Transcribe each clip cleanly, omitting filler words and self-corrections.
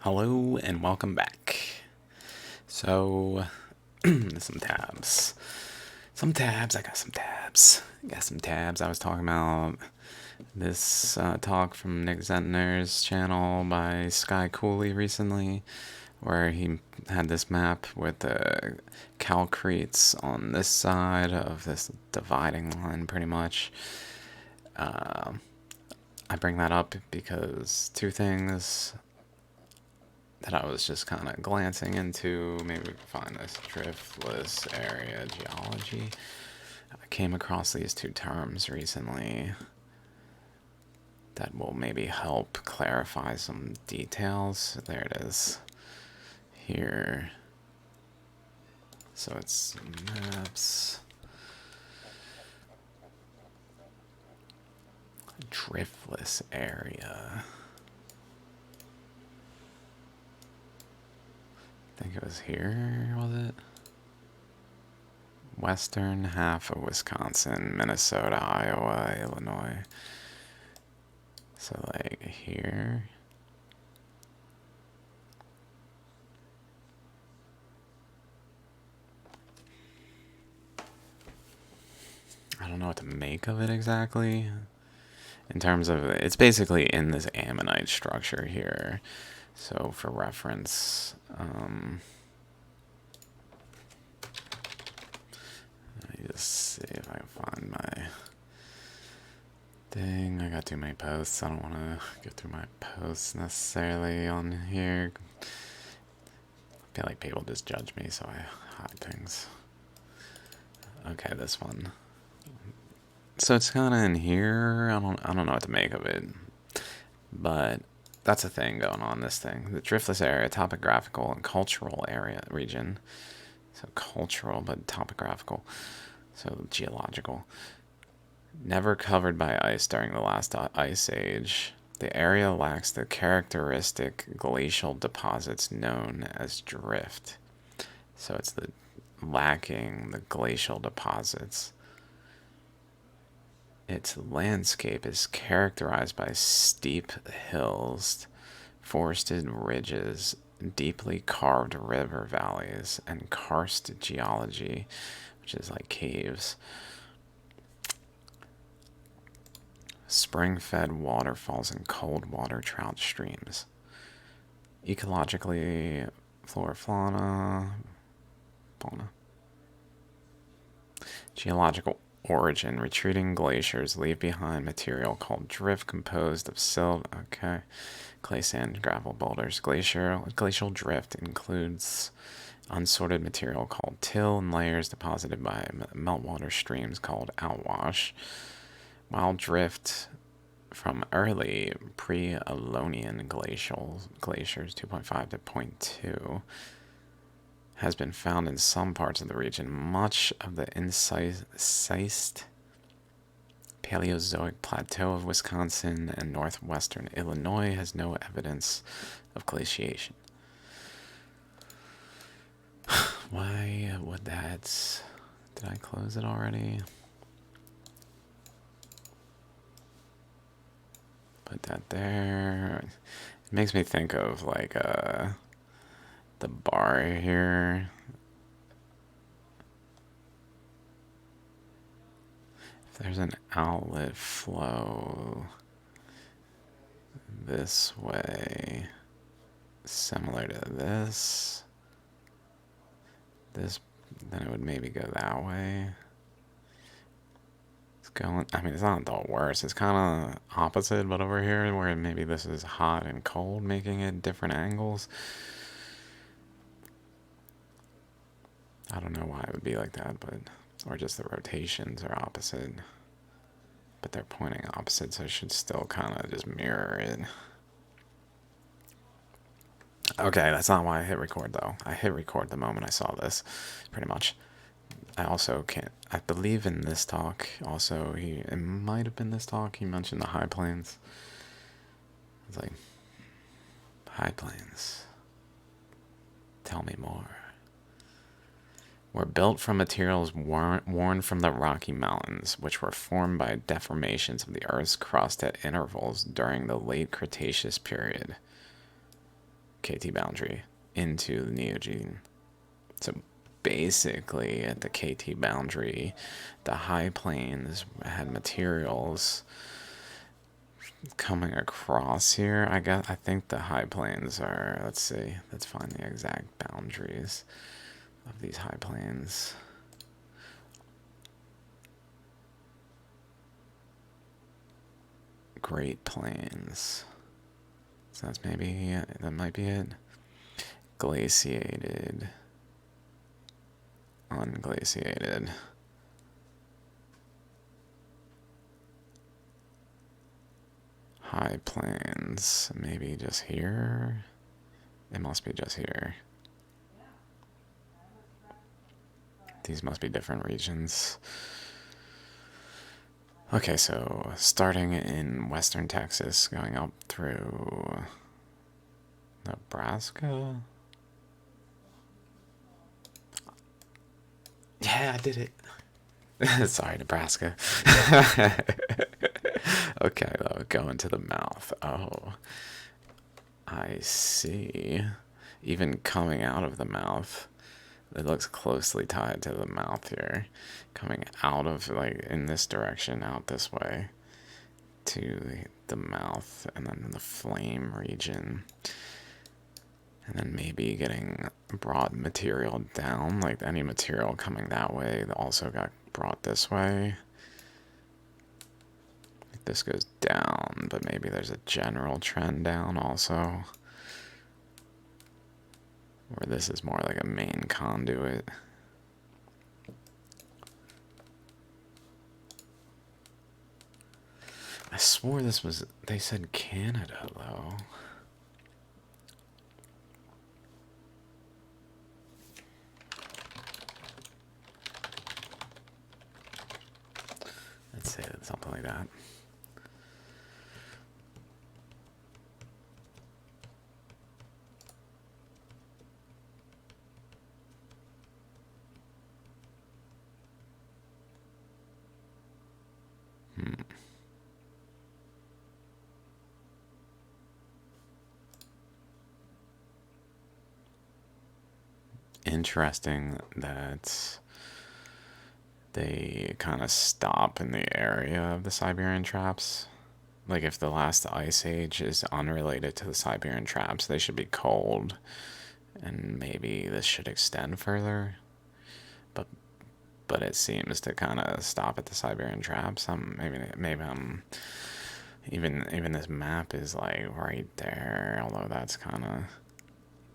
Hello and welcome back. So, some tabs. I got some tabs. I was talking about this talk from Nick Zentner's channel by Sky Cooley recently, where he had this map with the calcretes on this side of this dividing line, pretty much. I bring that up because two things that I was just kind of glancing into. Maybe we can find this driftless area geology. I came across these two terms recently that will maybe help clarify some details. There it is. Here. So it's maps. Driftless area. I think it was here, was it? Western half of Wisconsin, Minnesota, Iowa, Illinois. So like here. I don't know what to make of it exactly. In terms of, it's basically in this ammonite structure here. So for reference, let me just see if I can find my thing. I got too many posts. I don't want to go through my posts necessarily on here. I feel like people just judge me, so I hide things. Okay, this one. So it's kind of in here. I don't know what to make of it, but that's a thing going on. This thing, the driftless area, topographical and cultural area region. So cultural, but topographical. So geological. Never covered by ice during the last ice age. The area lacks the characteristic glacial deposits known as drift. So it's lacking the glacial deposits. Its landscape is characterized by steep hills, forested ridges, deeply carved river valleys, and karst geology, which is like caves. Spring-fed waterfalls and cold water trout streams. Ecologically, flora, fauna. Geological origin. Retreating glaciers leave behind material called drift composed of silt, clay, sand, gravel, boulders. Glacial drift includes unsorted material called till and layers deposited by meltwater streams called outwash. While drift from early pre-Alonian glaciers 2.5 to 0.2 has been found in some parts of the region, much of the incised Paleozoic plateau of Wisconsin and northwestern Illinois has no evidence of glaciation. Why would that... Did I close it already? Put that there. It makes me think of like the bar here. If there's an outlet flow this way, similar to this, then it would maybe go that way. I mean, it's not the worst. It's kind of opposite, but over here, where maybe this is hot and cold, making it different angles. I don't know why it would be like that, or just the rotations are opposite. But they're pointing opposite, so it should still kind of just mirror it. Okay, that's not why I hit record, though. I hit record the moment I saw this, pretty much. I also can't, I believe in this talk, also, it might have been this talk, he mentioned the high plains. It's like, high plains, tell me more. Were built from materials worn from the Rocky Mountains, which were formed by deformations of the Earth's crust at intervals during the late Cretaceous period. KT boundary into the Neogene. So basically, at the KT boundary, the high planes had materials coming across here. I think the high planes are, let's see, let's find the exact boundaries of these high planes. Great Plains. So that's maybe, that might be it. Glaciated. Unglaciated. High plains, maybe just here? It must be just here. These must be different regions. Okay, so starting in western Texas, going up through Nebraska? Yeah, I did it. Sorry, Nebraska. Okay, though, go into the mouth. Oh, I see. Even coming out of the mouth, it looks closely tied to the mouth here. Coming out of, like, in this direction, out this way to the mouth, and then the flame region. And then maybe getting brought material down, like any material coming that way also got brought this way. This goes down, but maybe there's a general trend down also. Where this is more like a main conduit. I swore this was, they said Canada though. Let's say something like that. Interesting that they kind of stop in the area of the Siberian traps. Like if the last ice age is unrelated to the Siberian traps, they should be cold, and maybe this should extend further. But it seems to kind of stop at the Siberian traps. Maybe I'm even this map is like right there, although that's kind of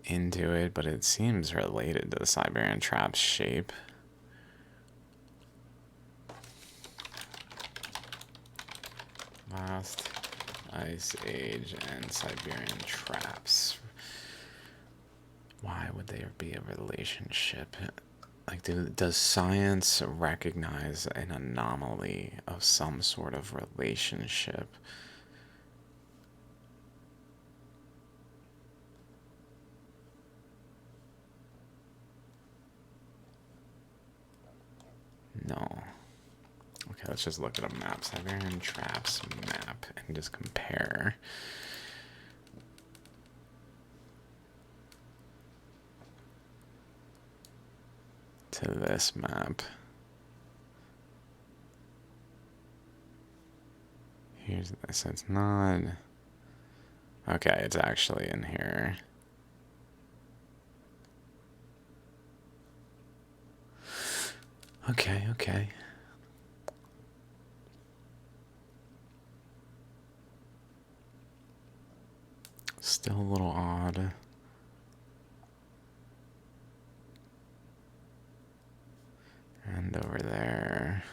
into it, but it seems related to the Siberian traps shape. Last ice age and Siberian traps. Why would there be a relationship? Like, does science recognize an anomaly of some sort of relationship? No. Okay, let's just look at a map. Siberian traps map and just compare. To this map. Here's this. It's not. Okay, it's actually in here. Okay. Still a little odd. And over there.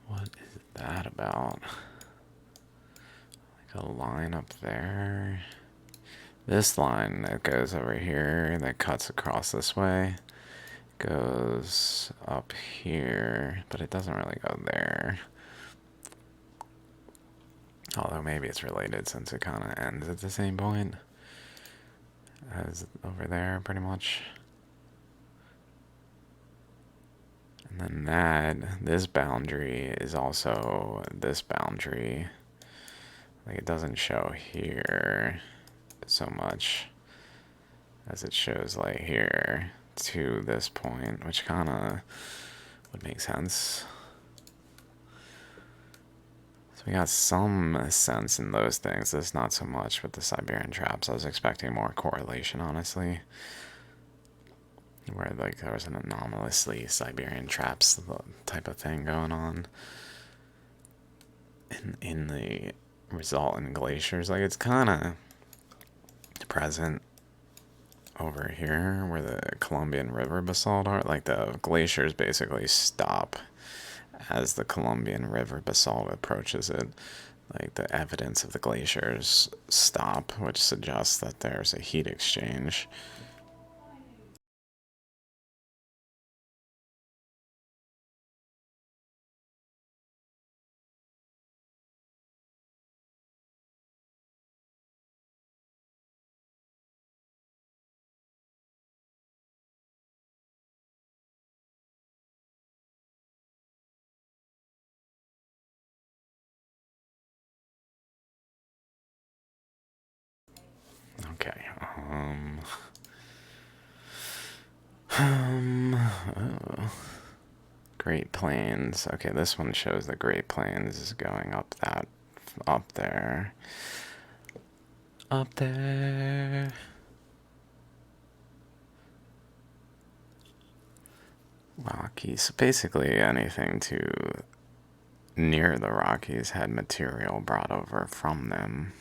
What is that about? Like a line up there. This line that goes over here, that cuts across this way, goes up here, but it doesn't really go there. Although maybe it's related since it kind of ends at the same point. as over there, pretty much. And then this boundary is also this boundary. Like, it doesn't show here so much as it shows like here to this point, which kind of would make sense. So we got some sense in those things. There's not so much with the Siberian traps. I was expecting more correlation, honestly. Where like there was an anomalously Siberian traps type of thing going on in the resultant glaciers. Like, it's kind of present over here where the Colombian River basalt are. Like, the glaciers basically stop as the Colombian River basalt approaches it. Like, the evidence of the glaciers stop, which suggests that there's a heat exchange. Okay. Oh. Great Plains. Okay, this one shows the Great Plains is going up there. Up there. Rockies. So basically anything to near the Rockies had material brought over from them.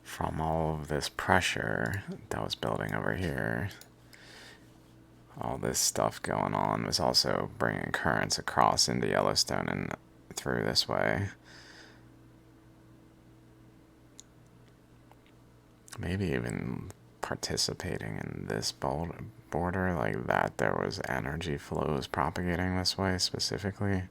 From all of this pressure that was building over here. All this stuff going on was also bringing currents across into Yellowstone and through this way. Maybe even participating in this border, like that there was energy flows propagating this way specifically.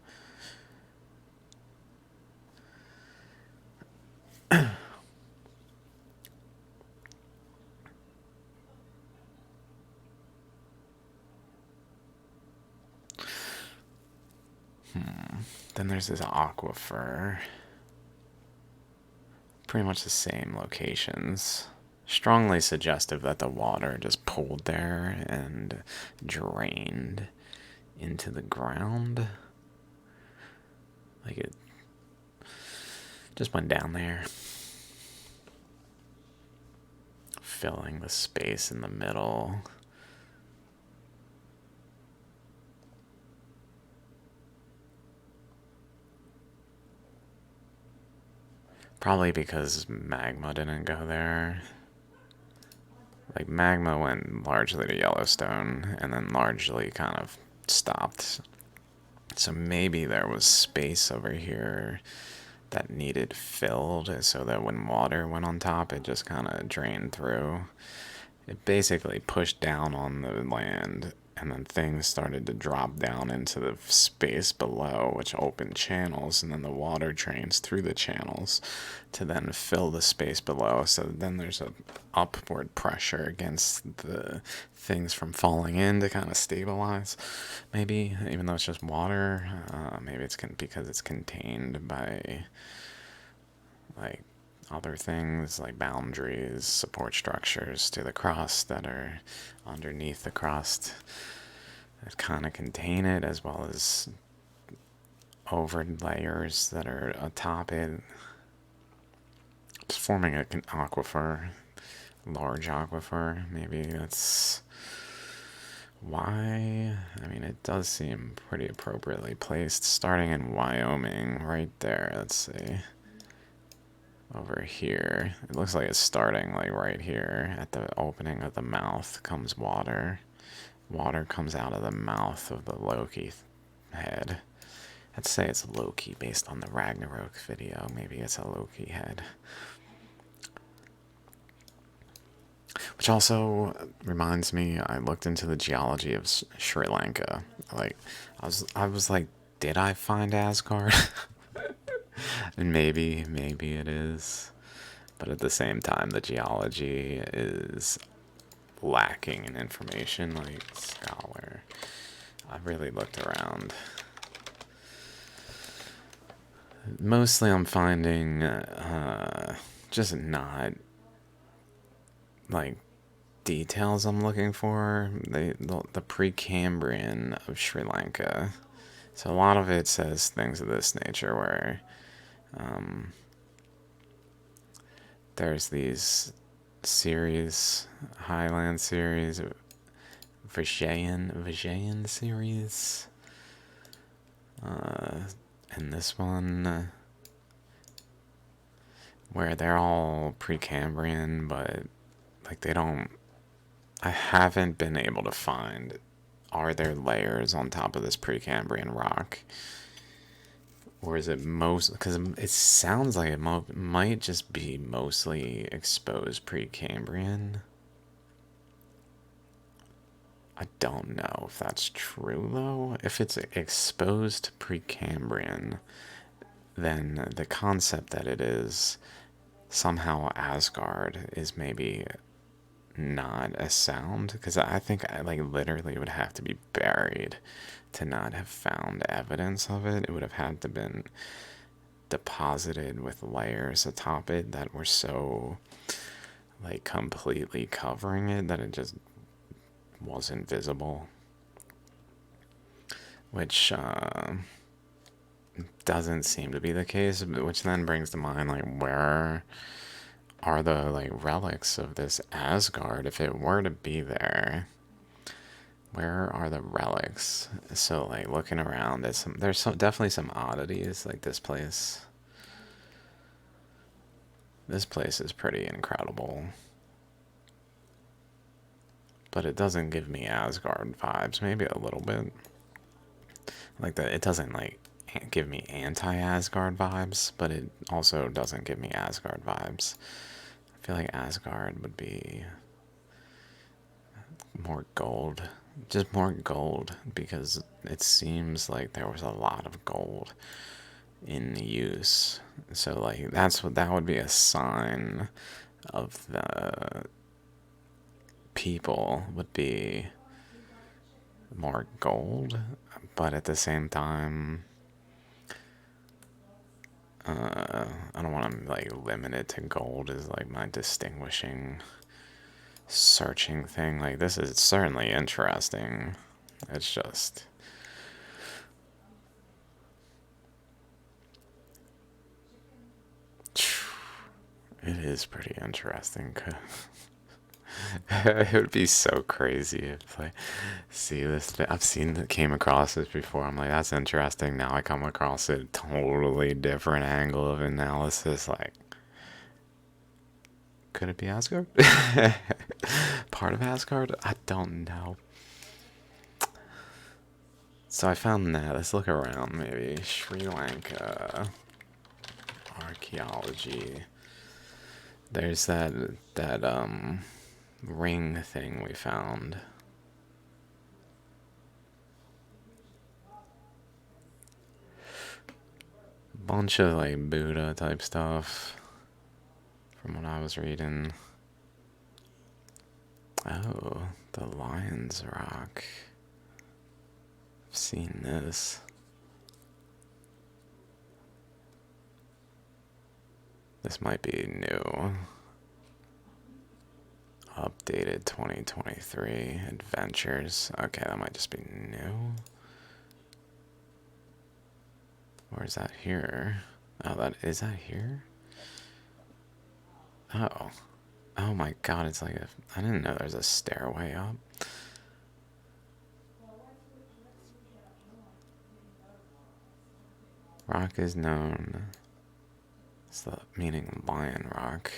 Then there's this aquifer. Pretty much the same locations. Strongly suggestive that the water just pulled there and drained into the ground. Like, it just went down there, filling the space in the middle. Probably because magma didn't go there. Like, magma went largely to Yellowstone and then largely kind of stopped. So maybe there was space over here that needed filled so that when water went on top, it just kind of drained through. It basically pushed down on the land, and then things started to drop down into the space below, which opened channels, and then the water drains through the channels to then fill the space below. So then there's a upward pressure against the things from falling in to kind of stabilize. Maybe, even though it's just water, maybe it's because it's contained by like other things like boundaries, support structures to the crust that are underneath the crust that kind of contain it, as well as over layers that are atop it, just forming an aquifer, large aquifer. Maybe that's why. I mean, it does seem pretty appropriately placed, starting in Wyoming, right there. Let's see. Over here, it looks like it's starting like right here at the opening of the mouth comes water. Water comes out of the mouth of the Loki head. I'd say it's Loki based on the Ragnarok video. Maybe it's a Loki head. Which also reminds me, I looked into the geology of Sri Lanka. Like, I was like, did I find Asgard? And maybe it is. But at the same time, the geology is lacking in information. Like, scholar, I really looked around. Mostly I'm finding just not like details I'm looking for. The Precambrian of Sri Lanka. So a lot of it says things of this nature where there's these series, Highland series, Vijayan series, and this one where they're all Precambrian, but like they don't. I haven't been able to find. Are there layers on top of this Precambrian rock? Or is it most, because it sounds like it might just be mostly exposed Precambrian. I don't know if that's true though. If it's exposed Precambrian, then the concept that it is somehow Asgard is maybe not as sound, because I think I like literally would have to be buried to not have found evidence of it. It would have had to been deposited with layers atop it that were so like completely covering it that it just wasn't visible, which doesn't seem to be the case, which then brings to mind like where are the like relics of this Asgard if it were to be there? Where are the relics? So like looking around, there's definitely some oddities like this place. This place is pretty incredible, but it doesn't give me Asgard vibes. Maybe a little bit. Like that, it doesn't like give me anti-Asgard vibes, but it also doesn't give me Asgard vibes. I feel like Asgard would be more gold, just more gold, because it seems like there was a lot of gold in use. So like that would be a sign of the people would be more gold, but at the same time I don't want to like limit it to gold as like my distinguishing searching thing. Like this is certainly interesting. It's just it is pretty interesting. It would be so crazy if I see this. Came across this before. I'm like, that's interesting. Now I come across a totally different angle of analysis. Like, could it be Asgard? Part of Asgard? I don't know. So I found that. Let's look around. Maybe Sri Lanka archaeology. There's that ring thing we found. Bunch of like Buddha type stuff from what I was reading. Oh, the Lion's Rock. I've seen this. This might be new. Updated 2023 adventures. Okay, that might just be new. Or is that here? Oh, is that here? Oh. Oh my god, it's like I didn't know there's a stairway up. Rock is known as the meaning Lion Rock.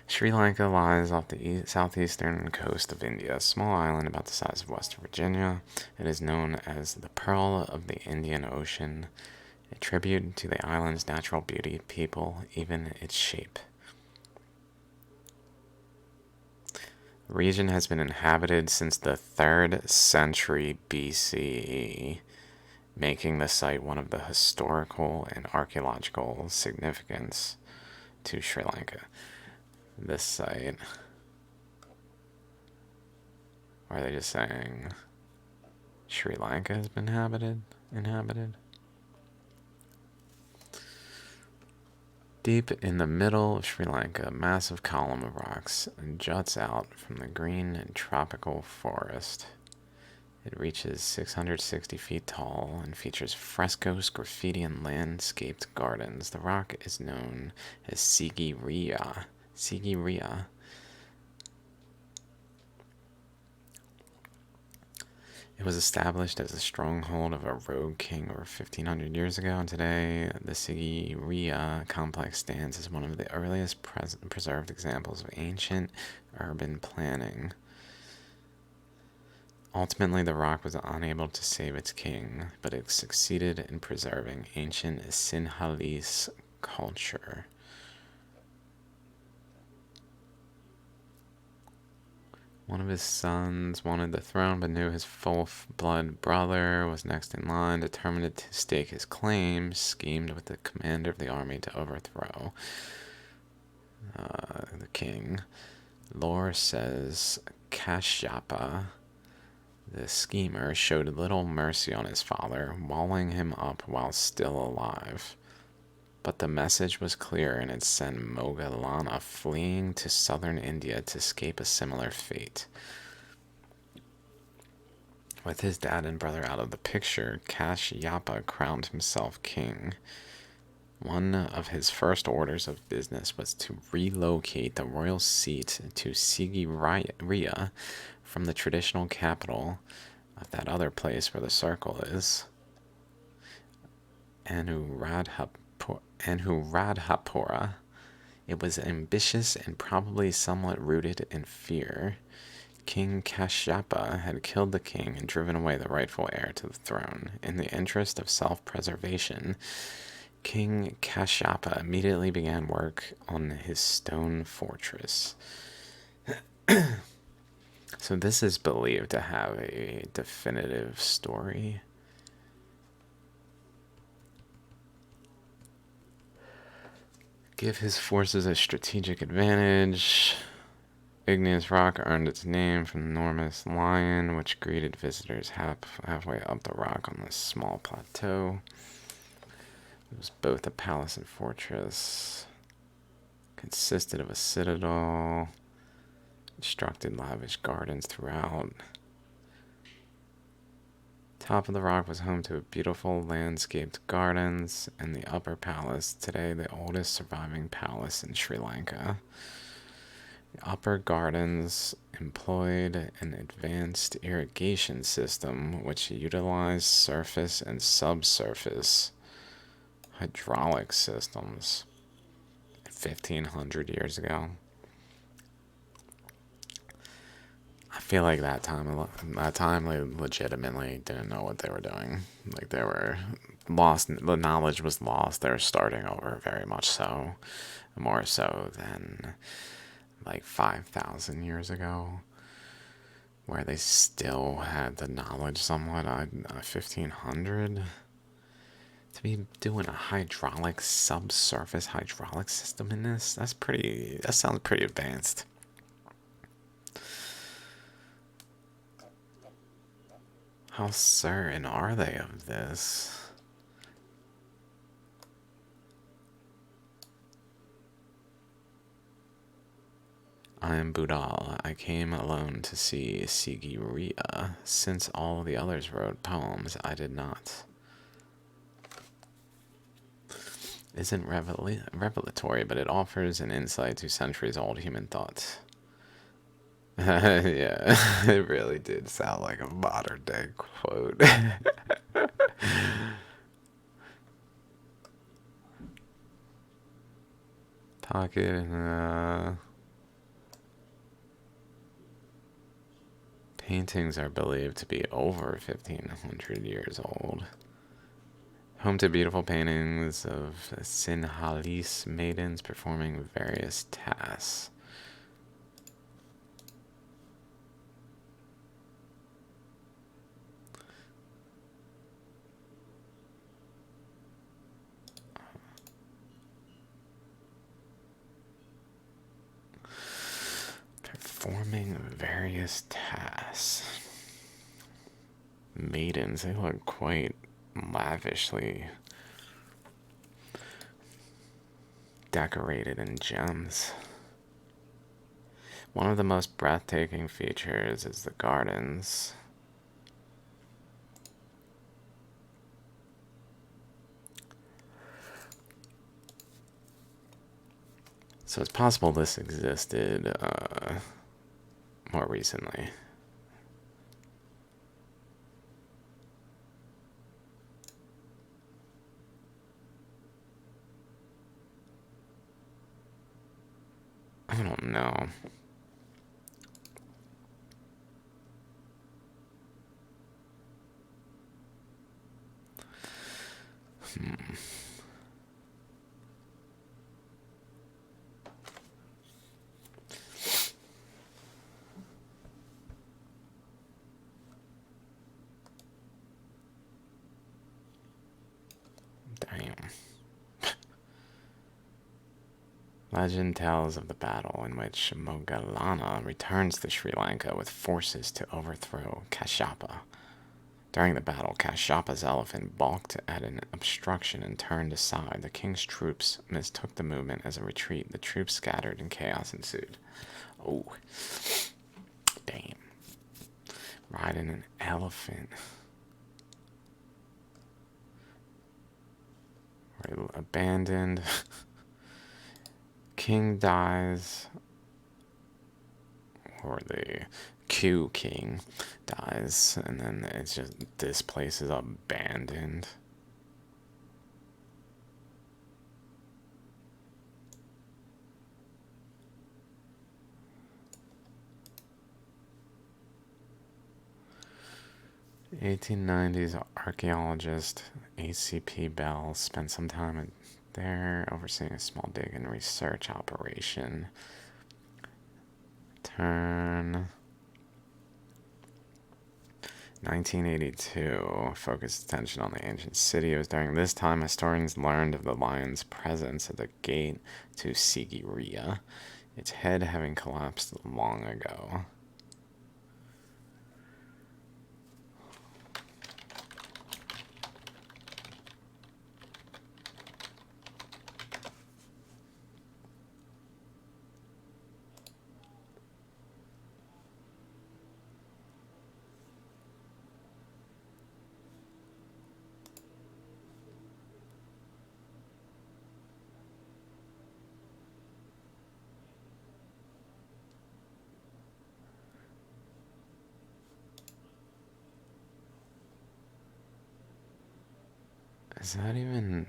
Sri Lanka lies off the southeastern coast of India, a small island about the size of West Virginia. It is known as the Pearl of the Indian Ocean, a tribute to the island's natural beauty, people, even its shape. The region has been inhabited since the 3rd century BCE, making the site one of the historical and archaeological significance to Sri Lanka. This site, or are they just saying Sri Lanka has been inhabited? Deep in the middle of Sri Lanka, a massive column of rocks juts out from the green and tropical forest. It reaches 660 feet tall and features frescoes, graffiti, and landscaped gardens. The rock is known as Sigiriya. Sigiriya. It was established as a stronghold of a rogue king over 1,500 years ago, and today the Sigiriya complex stands as one of the earliest preserved examples of ancient urban planning. Ultimately, the rock was unable to save its king, but it succeeded in preserving ancient Sinhalese culture. One of his sons wanted the throne, but knew his full-blood brother was next in line. Determined to stake his claim, schemed with the commander of the army to overthrow the king. Lore says Kashyapa, the schemer, showed little mercy on his father, walling him up while still alive. But the message was clear, and it sent Moggallana fleeing to southern India to escape a similar fate. With his dad and brother out of the picture, Kashyapa crowned himself king. One of his first orders of business was to relocate the royal seat to Sigiriya from the traditional capital of that other place where the circle is, Anuradhapura. It was ambitious and probably somewhat rooted in fear. King Kashyapa had killed the king and driven away the rightful heir to the throne. In the interest of self-preservation, King Kashyapa immediately began work on his stone fortress. So this is believed to have a definitive story. Give his forces a strategic advantage. Igneous rock earned its name from the enormous lion, which greeted visitors halfway up the rock on this small plateau. It was both a palace and fortress. Consisted of a citadel, constructed lavish gardens throughout. Top of the rock was home to beautiful landscaped gardens, and the upper palace, today the oldest surviving palace in Sri Lanka. The upper gardens employed an advanced irrigation system which utilized surface and subsurface hydraulic systems 1,500 years ago. I feel like that time they legitimately didn't know what they were doing. Like, they were lost, the knowledge was lost. They were starting over, very much so, more so than like 5,000 years ago, where they still had the knowledge somewhat. 1,500 to be doing a hydraulic subsurface hydraulic system in this, that sounds pretty advanced. How certain are they of this? I am Budal. I came alone to see Sigiriya. Since all the others wrote poems, I did not. Isn't revelatory, but it offers an insight to centuries-old human thought. Yeah, it really did sound like a modern-day quote. Talking, paintings are believed to be over 1,500 years old. Home to beautiful paintings of Sinhalese maidens performing various tasks. Performing various tasks. Maidens, they look quite lavishly decorated in gems. One of the most breathtaking features is the gardens. So it's possible this existed more recently. I don't know. Damn. Legend tells of the battle in which Moggallana returns to Sri Lanka with forces to overthrow Kashapa. During the battle, Kashapa's elephant balked at an obstruction and turned aside. The king's troops mistook the movement as a retreat. The troops scattered and chaos ensued. Oh, damn. Riding an elephant. Abandoned. King dies. Or the Q king dies. And then it's just, this place is abandoned. The 1890s archaeologist A.C.P. Bell spent some time there overseeing a small dig and research operation. Turn 1982 focused attention on the ancient city. It was during this time historians learned of the lion's presence at the gate to Sigiriya, its head having collapsed long ago. Is that even...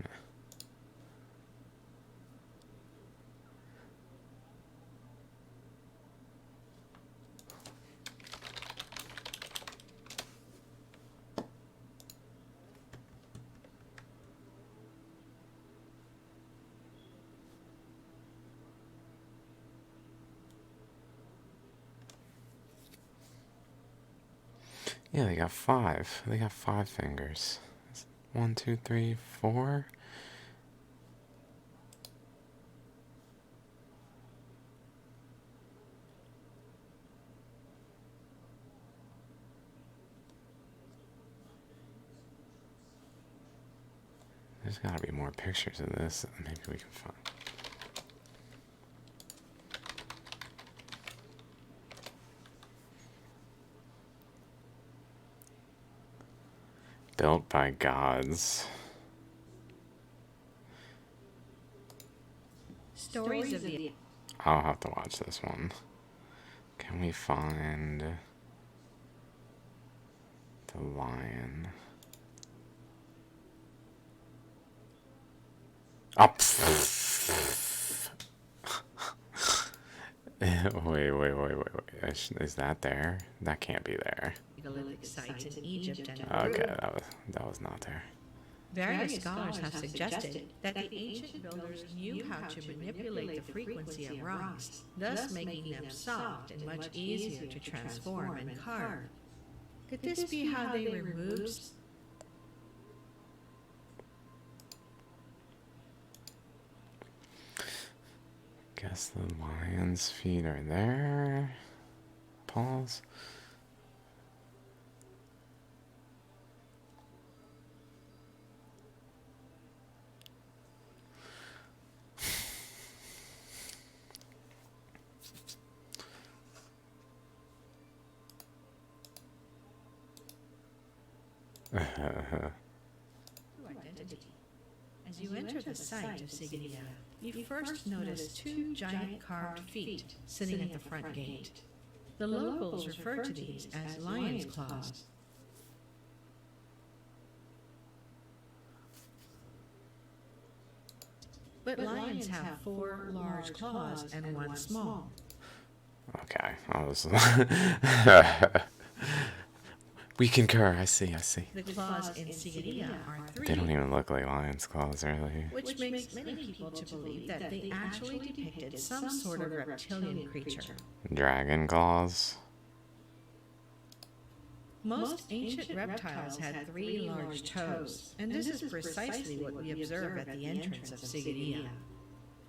Yeah, they got 5. They got 5 fingers. 1, 2, 3, 4. There's gotta be more pictures of this that maybe we can find. Built by gods. Stories of the... I'll have to watch this one. Can we find the lion? Oh, wait. Is that there? That can't be there. Megalithic sites in Egypt and Okay, that was not there. Various scholars have suggested that the ancient builders knew how to manipulate the frequency of rocks, thus making them soft and much easier to transform and carve. Could this be how they removed... Guess the lion's feet are there. paws. Identity. As you enter the site of Sigidia, you first notice two giant carved feet sitting at the front gate. The locals refer to these as lion's claws. But lions have 4 large claws and 1 small. Okay, I was. We concur. I see. The claws in Sigidia are 3. They don't even look like lion's claws, really. Which makes many people to believe that they actually depicted some sort of reptilian creature. Dragon claws. Most ancient reptiles had 3 large toes, and this is precisely what we observe at the entrance of Sigidia.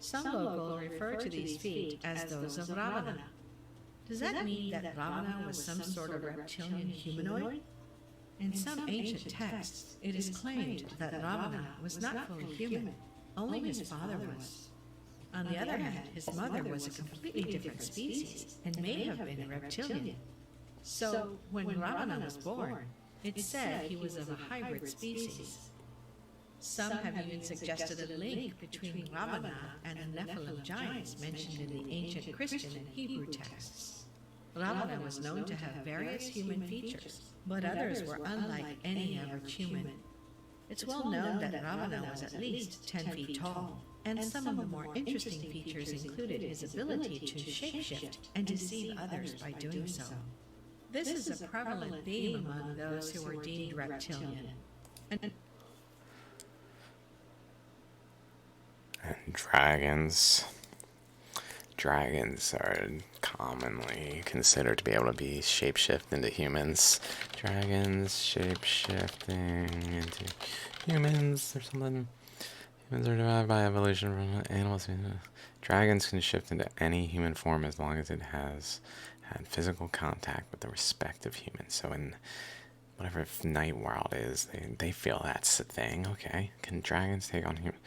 Some locals refer to these feet as those of Ravana. Does that mean that Ravana was some sort of reptilian humanoid? In some ancient texts, it is claimed that Ravana was not fully human, only his father was. On the other hand, his mother was a completely different species and may have been a reptilian. So, when Ravana was born, it's said he was of a hybrid species. Some have even suggested a link between Ravana and the Nephilim giants mentioned in the ancient Christian and Hebrew texts. Ravana was known to have various human features, but others were unlike any average human. It's well known that Ravana was at least 10 feet tall, and some of the more interesting features included his ability to shapeshift and deceive others by doing so. This is a prevalent theme among those who are deemed reptilian. And dragons. Dragons are commonly considered to be able to be shapeshift into humans. Dragons shapeshifting into humans or something. Humans are derived by evolution from animals. Dragons can shift into any human form as long as it has had physical contact with the respective human. So in whatever night world is, they feel that's the thing. Okay, can dragons take on human?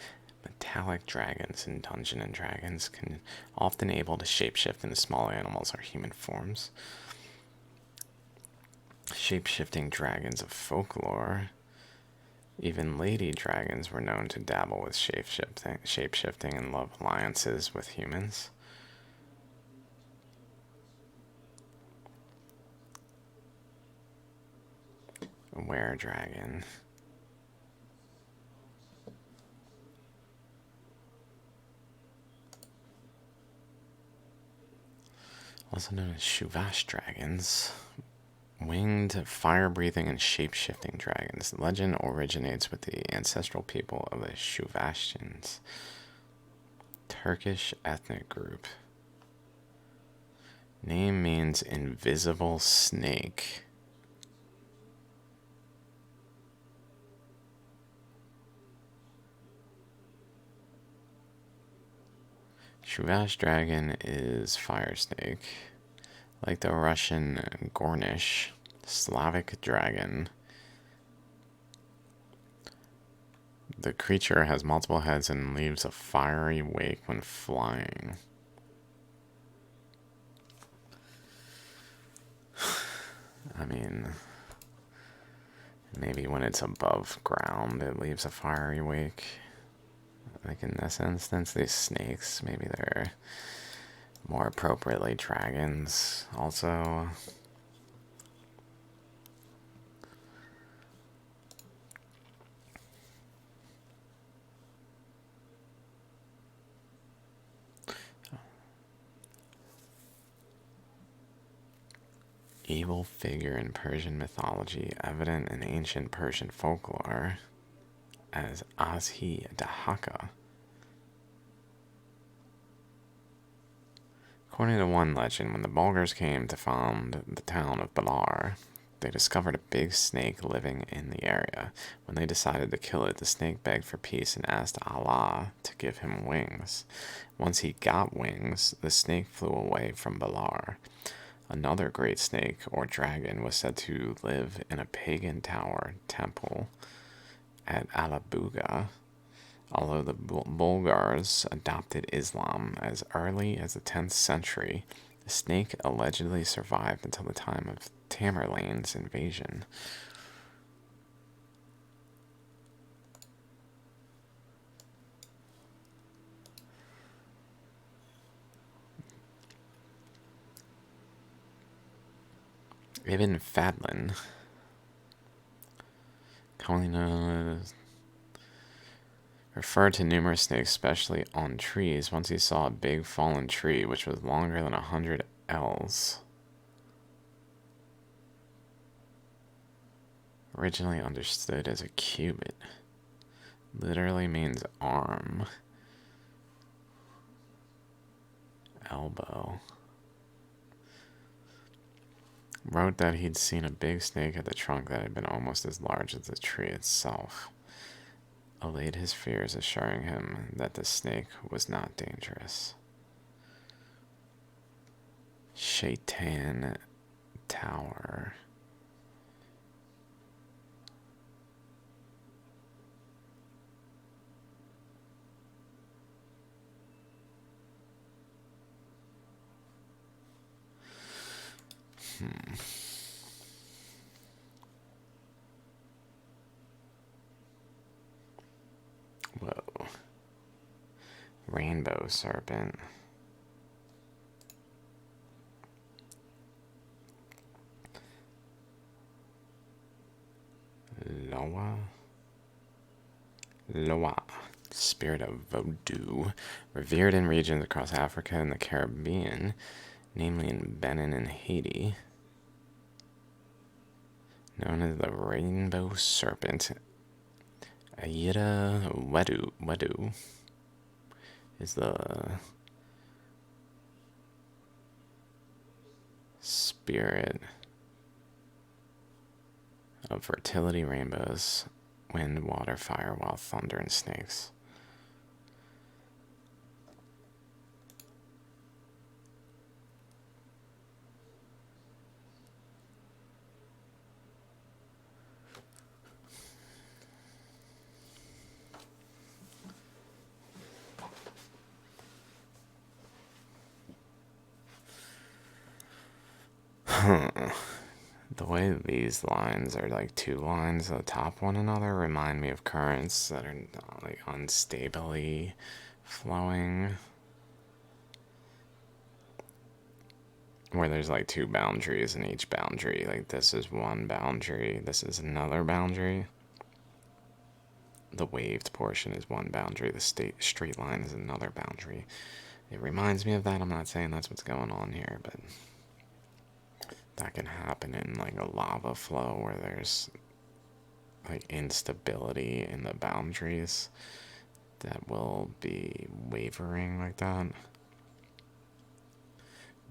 Metallic dragons in Dungeons and Dragons can often able to shapeshift into small animals or human forms. Shapeshifting dragons of folklore. Even lady dragons were known to dabble with shapeshifting and love alliances with humans. A were-dragon. Also known as Shuvash dragons. Winged, fire-breathing, and shape-shifting dragons. The legend originates with the ancestral people of the Shuvashtians, Turkish ethnic group. Name means invisible snake. Shuvash dragon is fire snake. Like the Russian Gornish, Slavic dragon. The creature has multiple heads and leaves a fiery wake when flying. I mean, maybe when it's above ground it leaves a fiery wake. Like in this instance, these snakes, maybe they're more appropriately dragons also. Evil figure in Persian mythology, evident in ancient Persian folklore as Azhi Dahaka. According to one legend, when the Bulgars came to found the town of Balar, they discovered a big snake living in the area. When they decided to kill it, the snake begged for peace and asked Allah to give him wings. Once he got wings, the snake flew away from Balar. Another great snake, or dragon, was said to live in a pagan tower temple at Alabuga, although the Bulgars adopted Islam as early as the 10th century. The snake allegedly survived until the time of Tamerlane's invasion. Ibn Fadlan, commonly known as, referred to numerous snakes, especially on trees. Once he saw a big fallen tree, which was longer than 100 ells. Originally understood as a cubit. Literally means arm. Elbow. Wrote that he'd seen a big snake at the trunk that had been almost as large as the tree itself. Allayed his fears, assuring him that the snake was not dangerous. Shaitan Tower. Whoa. Rainbow serpent. Loa. Spirit of voodoo. Revered in regions across Africa and the Caribbean, namely in Benin and Haiti. Known as the rainbow serpent, Ayira Wedu is the spirit of fertility, rainbows, wind, water, fire, wild thunder, and snakes. The way these lines are like two lines atop one another remind me of currents that are like unstably flowing. Where there's like two boundaries, and each boundary, like this is one boundary, this is another boundary. The waved portion is one boundary, the straight line is another boundary. It reminds me of that. I'm not saying that's what's going on here, but that can happen in like a lava flow where there's like instability in the boundaries that will be wavering like that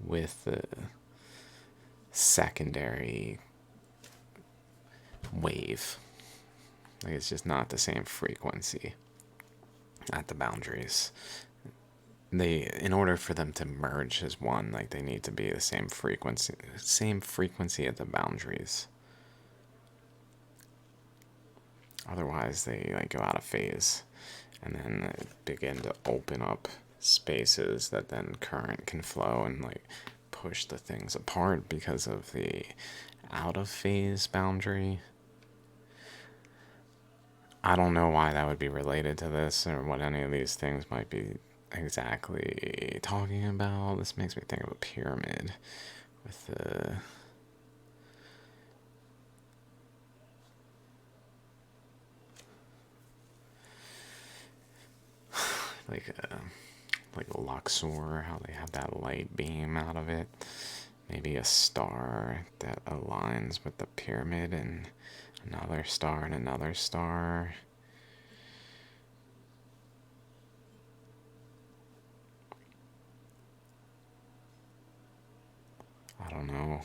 with the secondary wave. Like it's just not the same frequency at the boundaries. In order for them to merge as one, like they need to be the same frequency at the boundaries. Otherwise, they like go out of phase, and then begin to open up spaces that then current can flow and like push the things apart because of the out of phase boundary. I don't know why that would be related to this or what any of these things might be exactly talking about. This makes me think of a pyramid with the like Luxor, how they have that light beam out of it. Maybe a star that aligns with the pyramid, and another star and another star. I don't know.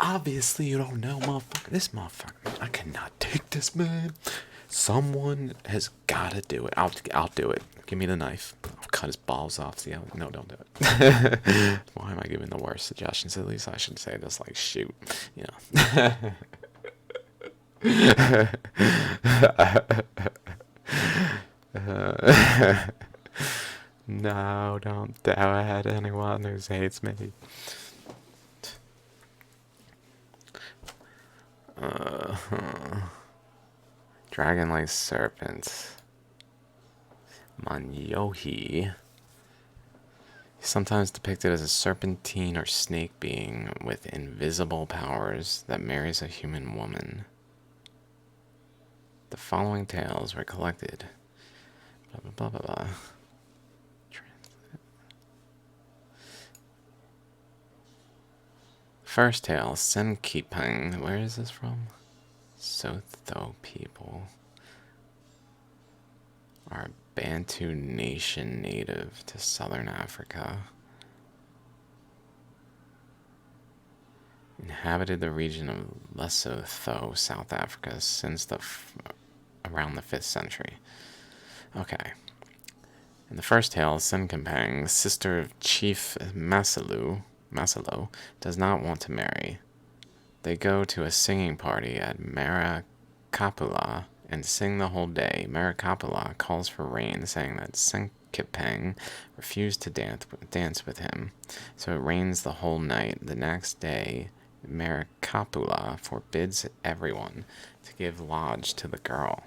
Obviously you don't know, motherfucker. This motherfucker, I cannot take this, man. Someone has got to do it. I'll do it. Give me the knife. I'll cut his balls off. See how? No, don't do it. Why am I giving the worst suggestions? At least I should say just like shoot. You know. No, don't do it. Anyone who hates me. Uh, Dragon-like serpent. Manyohi. Sometimes depicted as a serpentine or snake being with invisible powers that marries a human woman. The following tales were collected. Blah, blah, blah, blah, blah. First tale, Senkipeng. Where is this from? Sotho people are a Bantu nation native to southern Africa. Inhabited the region of Lesotho, South Africa, since around the 5th century. Okay. In the first tale, Senkampang, sister of Chief Masalo, does not want to marry. They go to a singing party at Marakapula and sing the whole day. Marakapula calls for rain, saying that Senkipang refused to dance with him, so it rains the whole night. The next day, Marakapula forbids everyone to give lodge to the girl.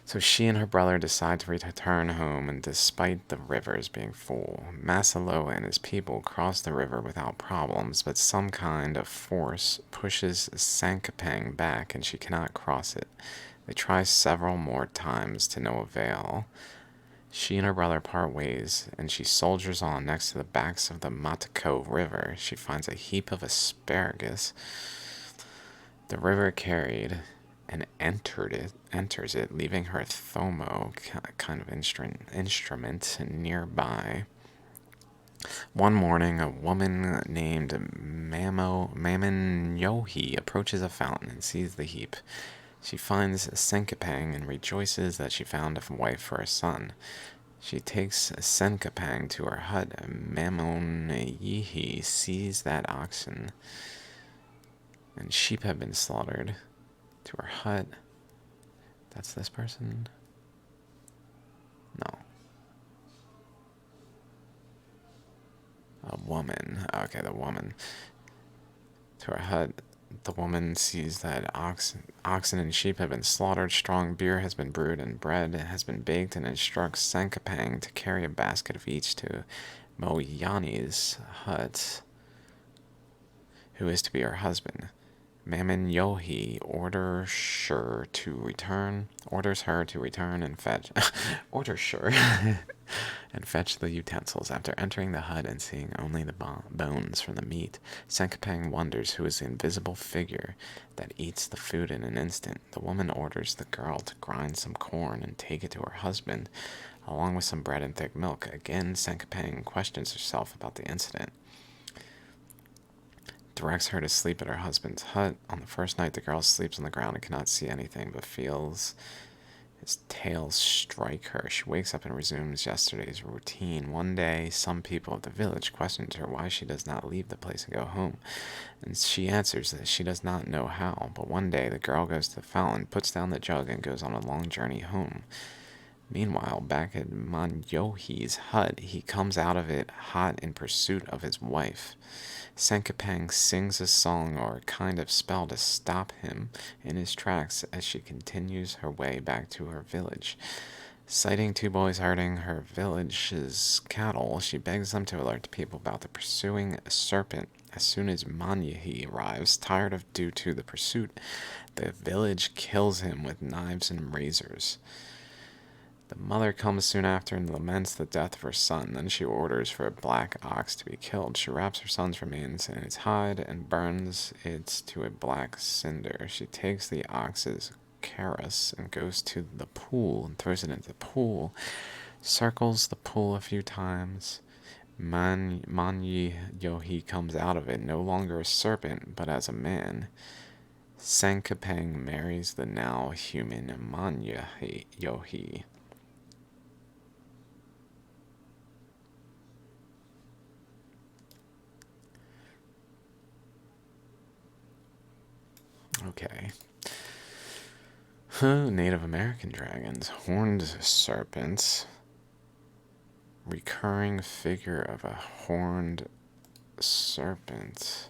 So she and her brother decide to return home, and despite the rivers being full, Masalo and his people cross the river without problems, but some kind of force pushes Sankapang back and she cannot cross it. They try several more times to no avail. She and her brother part ways, and she soldiers on next to the banks of the Matako River. She finds a heap of asparagus. The river carried and enters it, leaving her thomo, kind of instrument, nearby. One morning, a woman named Mamanyohi approaches a fountain and sees the heap. She finds Senkapang and rejoices that she found a wife for a son. She takes Senkapang to her hut. Mamonyihi sees that oxen and sheep have been slaughtered. To her hut. That's this person? No. A woman. Okay, the woman. To her hut. The woman sees that oxen and sheep have been slaughtered, strong beer has been brewed, and bread has been baked, and instructs Sankapang to carry a basket of each to Moyani's hut, who is to be her husband. Mamanyohi orders her to return and fetch and fetch the utensils. After entering the hut and seeing only the bones from the meat, Sankapang wonders who is the invisible figure that eats the food in an instant. The woman orders the girl to grind some corn and take it to her husband, along with some bread and thick milk. Again, Sankapang questions herself about the incident. Directs her to sleep at her husband's hut. On the first night, the girl sleeps on the ground and cannot see anything, but feels his tail strike her. She wakes up and resumes yesterday's routine. One day, some people of the village questions her why she does not leave the place and go home, and she answers that she does not know how. But one day, the girl goes to the fountain, puts down the jug, and goes on a long journey home. Meanwhile, back at Manyohi's hut, he comes out of it hot in pursuit of his wife. Sankapang sings a song or a kind of spell to stop him in his tracks as she continues her way back to her village. Sighting two boys herding her village's cattle, she begs them to alert the people about the pursuing serpent. As soon as Manyahi arrives, due to the pursuit, the village kills him with knives and razors. The mother comes soon after and laments the death of her son. Then she orders for a black ox to be killed. She wraps her son's remains in its hide and burns it to a black cinder. She takes the ox's carcass and goes to the pool and throws it into the pool. Circles the pool a few times. Manyi Yohi comes out of it, no longer a serpent, but as a man. Sankapang marries the now human Manya Yohi. Okay. Native American dragons. Horned serpents. Recurring figure of a horned serpent.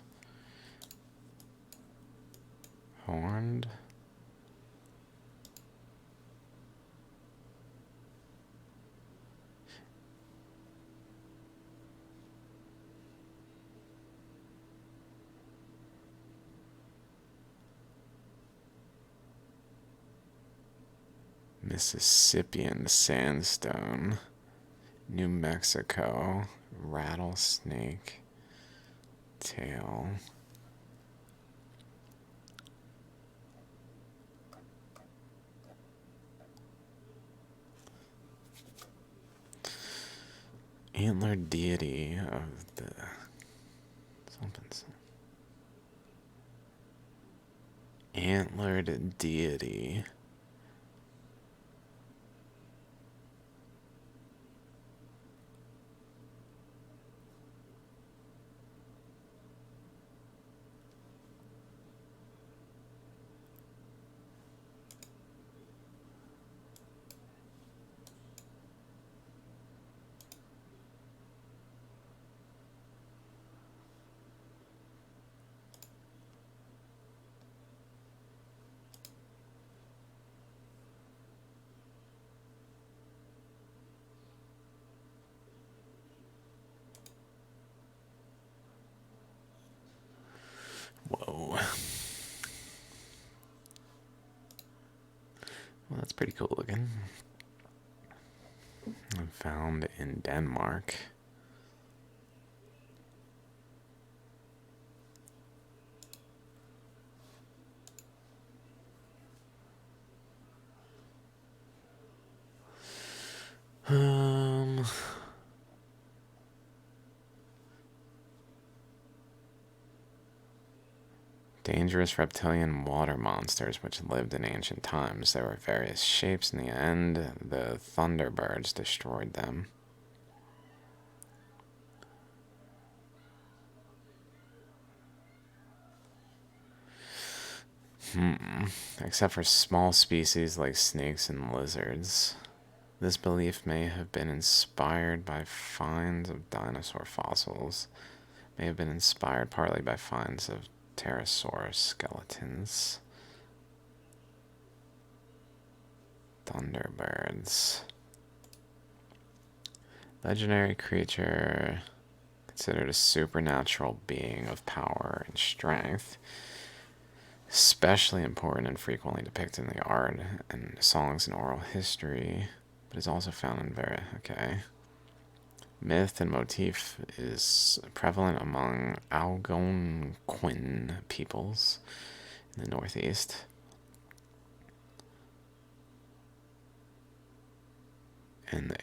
Horned? Mississippian sandstone. New Mexico. Rattlesnake. Tail. Antlered deity of the something. Antlered deity. Whoa. Well, that's pretty cool looking. Found in Denmark. Dangerous reptilian water monsters which lived in ancient times. There were various shapes. In the end, the Thunderbirds destroyed them. Except for small species like snakes and lizards. This belief may have been inspired by finds of dinosaur fossils. May have been inspired partly by finds of pterosaur skeletons. Thunderbirds. Legendary creature considered a supernatural being of power and strength. Especially important and frequently depicted in the art and songs and oral history, but is also found in okay. Myth and motif is prevalent among Algonquin peoples in the Northeast. And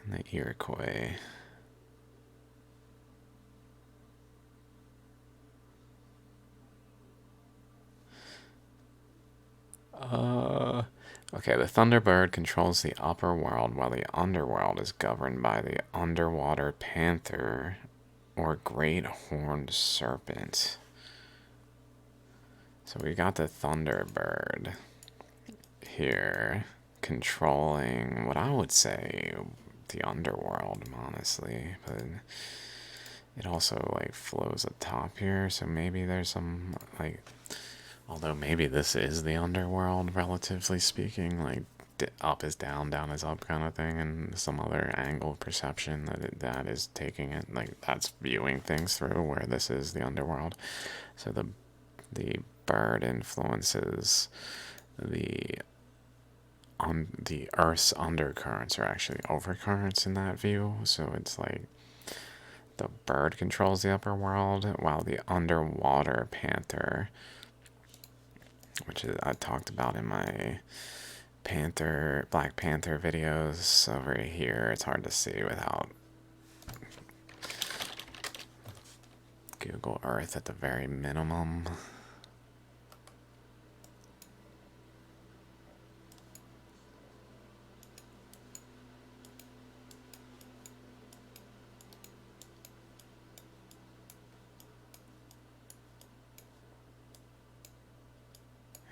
the Iroquois. Okay, the Thunderbird controls the upper world while the underworld is governed by the underwater panther or great horned serpent. So we got the Thunderbird here controlling what I would say the underworld, honestly, but it also like flows up top here, so maybe there's some like, although maybe this is the underworld relatively speaking, like up is down, down is up kind of thing, and some other angle perception that is taking it, like that's viewing things through where this is the underworld. So the bird influences the Earth's undercurrents are actually overcurrents in that view. So it's like the bird controls the upper world while the underwater panther, which I talked about in my Black Panther videos over here. It's hard to see without Google Earth at the very minimum.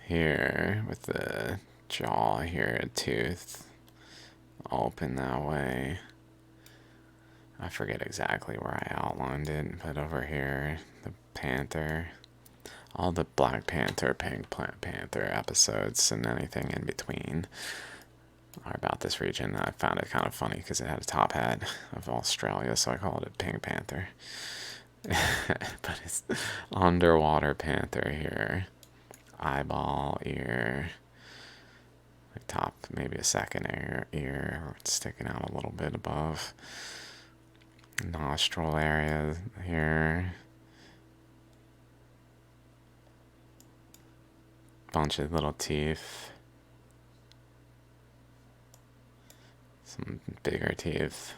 Here, with the jaw here, a tooth open that way. I forget exactly where I outlined it, but over here, the panther. All the Black Panther, Pink Panther episodes and anything in between are about this region. I found it kind of funny because it had a top hat of Australia, so I called it Pink Panther. But it's underwater panther here. Eyeball, ear, like top, maybe a second ear sticking out a little bit above. Nostril area here. Bunch of little teeth. Some bigger teeth.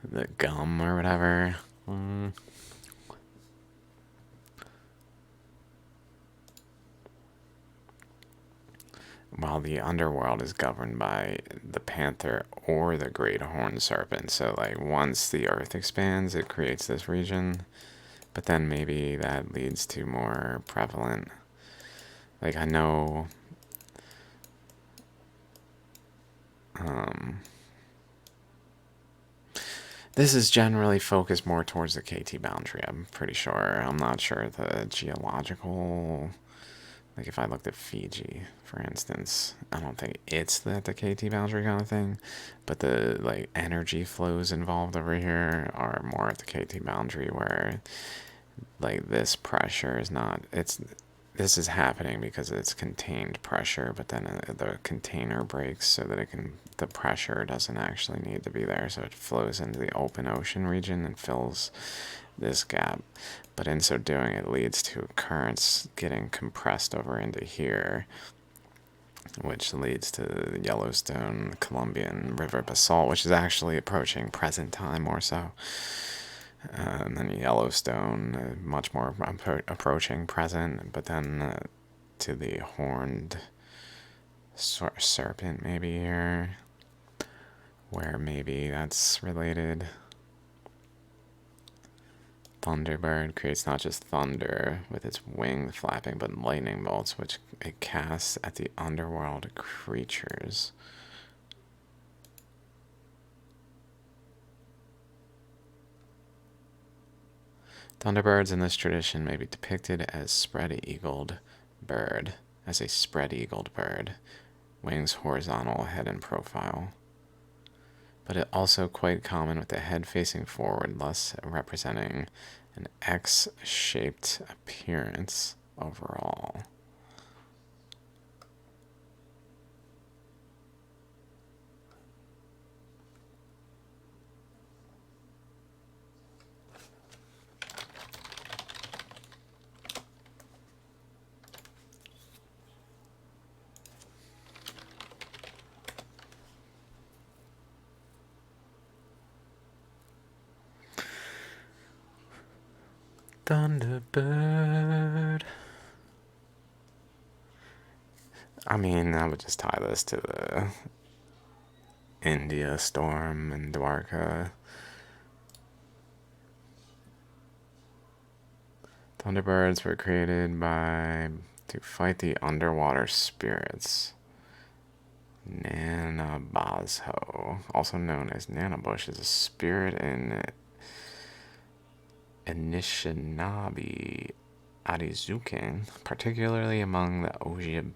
The gum or whatever. While the underworld is governed by the panther or the great horned serpent. So, like, once the earth expands, it creates this region. But then maybe that leads to more prevalent. Like, I know. This is generally focused more towards the KT boundary, I'm pretty sure. I'm not sure the geological. Like, if I looked at Fiji, for instance, I don't think it's at the KT boundary kind of thing, but the, like, energy flows involved over here are more at the KT boundary, where, like, this pressure is not, this is happening because it's contained pressure, but then the container breaks so that the pressure doesn't actually need to be there, so it flows into the open ocean region and fills this gap. But in so doing, it leads to currents getting compressed over into here, which leads to the Yellowstone Columbian River basalt, which is actually approaching present time more so. And then Yellowstone, much more approaching present, but then to the horned serpent maybe here, where maybe that's related. Thunderbird creates not just thunder with its wing flapping, but lightning bolts, which it casts at the underworld creatures. Thunderbirds in this tradition may be depicted as spread-eagled bird, wings horizontal, head in profile. But it also quite common with the head facing forward, thus representing an X-shaped appearance overall. Thunderbird. I mean, I would just tie this to the India storm and Dwarka. Thunderbirds were created to fight the underwater spirits. Nanabazho, also known as Nanabush, is a spirit in Anishinaabe Arizuken, particularly among the Ojibwe.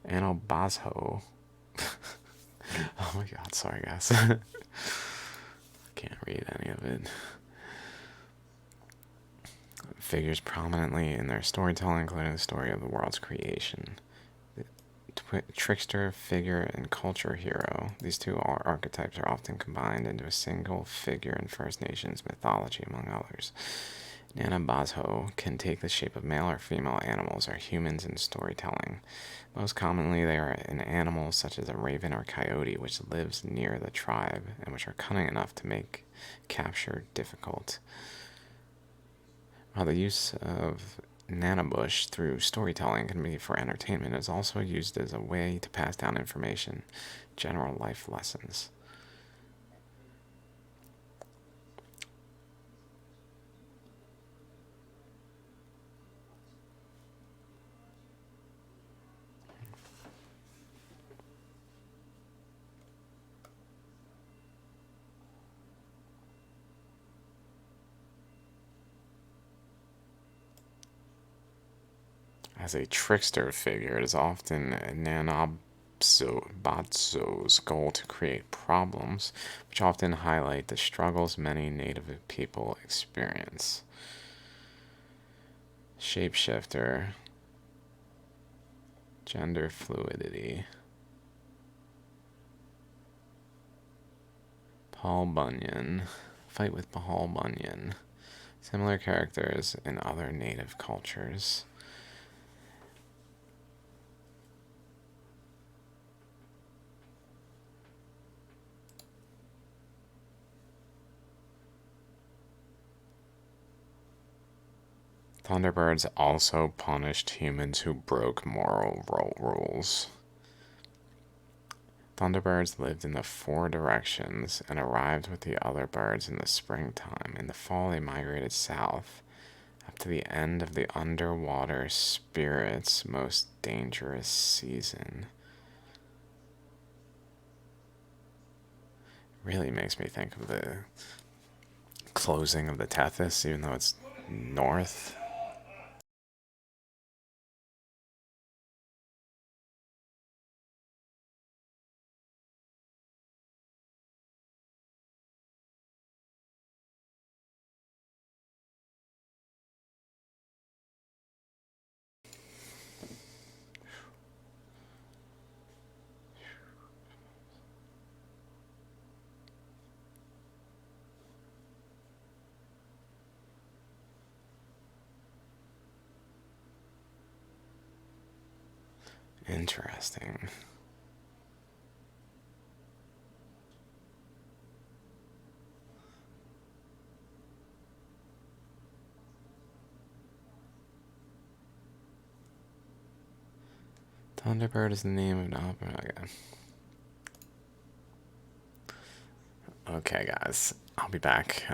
Anobazho. Oh my god, sorry guys. Can't read any of it. Figures prominently in their storytelling, including the story of the world's creation. Trickster, figure, and culture hero. These two archetypes are often combined into a single figure in First Nations mythology, among others. Nanabazo can take the shape of male or female animals or humans in storytelling. Most commonly, they are in animals such as a raven or coyote, which lives near the tribe and which are cunning enough to make capture difficult. While the use of nanabush through storytelling can be for entertainment, it is also used as a way to pass down information, general life lessons. As a trickster figure, it is often Nanabotso's goal to create problems, which often highlight the struggles many native people experience. Shapeshifter, gender fluidity. Paul Bunyan, fight with Paul Bunyan. Similar characters in other native cultures. Thunderbirds also punished humans who broke moral rules. Thunderbirds lived in the four directions and arrived with the other birds in the springtime. In the fall, they migrated south, up to the end of the underwater spirit's most dangerous season. Really makes me think of the closing of the Tethys, even though it's north. Interesting. Thunderbird is the name of an opera. Okay, guys, I'll be back.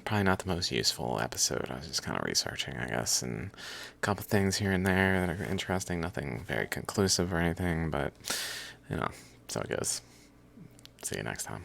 Probably not the most useful episode. I was just kind of researching, I guess, and a couple things here and there that are interesting. Nothing very conclusive or anything, but so it goes. See you next time.